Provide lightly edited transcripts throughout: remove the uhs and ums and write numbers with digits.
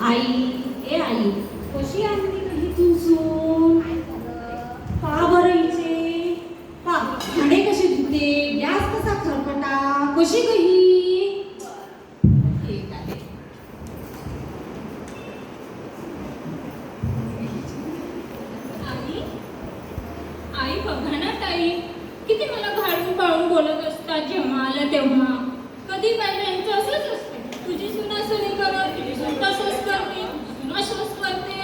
आई, ए आई, कशी आणली कधी तू सून? का बरं हिचे? का भांडे कसे धुते, गॅस कसा खरकटा, कशी गही? ठीक आहे. आई आई बघा ना ताई, किती मला घालून पाळून बोलत असतात जेव्हा आलं तेव्हा. कधी बायकांचं असंच असतं, तुझी सून असं नाही करत, तुझी सून तसंच करते, तुझी सून असंच करते.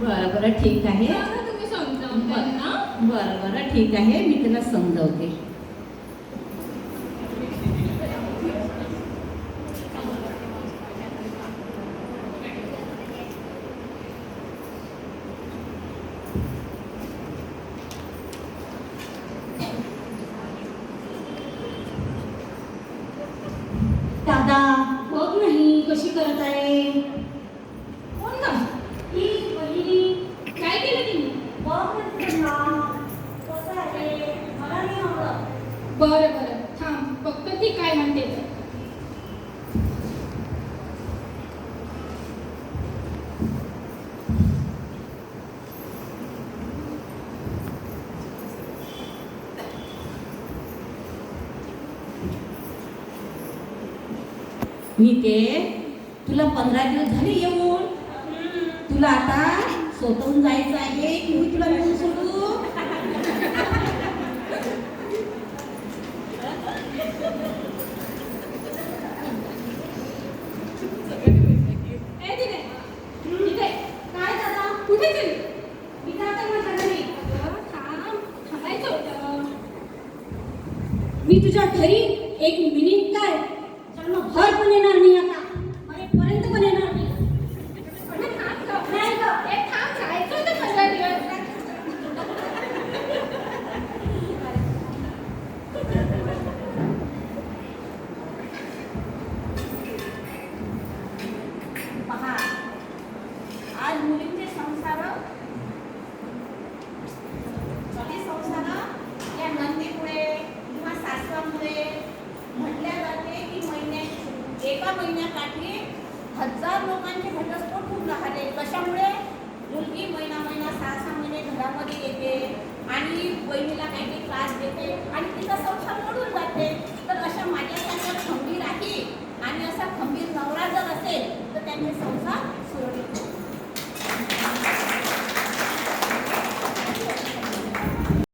बरं बरं ठीक आहे. बरं, तुम्ही समजावून त्यांना. बरं बरं ठीक आहे, मी तुला समजवते. दादा बघ नाही कशी करत आहे. कोण ना? ही बहिणी काय केलं तिने? बघ ना कसं आहे, मला नाही आवडत. बरं बरं थांब, फक्त ती काय म्हणते तर. नीते, तुला 15 दिवस झाले येऊन. तुला आता स्वतःहून जायचं आहे की मी तुला नेऊन सोडू? ए तिथे, तिथे. काय दादा, कुठे गेली? मी जाते माझ्या घरी. अगं, थांब, थांबायचं होतं. मी तुझ्या घरी एक मिनिट काय भर पण येणार नाही, आता पर्यंत पण येणार नाही. अगं, थांब गं. नाही गं. ए, थांब, जायचं होतं 15 दिवस. पहा, आज मुलींचे संसार या नंदीमुळे किंवा सासवामुळे म्हटल्या जाते की एका महिन्याकाठी 1000 लोकांचे घटस्फोट होऊन राहिले. कशामुळे? मुलगी महिना 6-6 महिने घरामध्ये येते,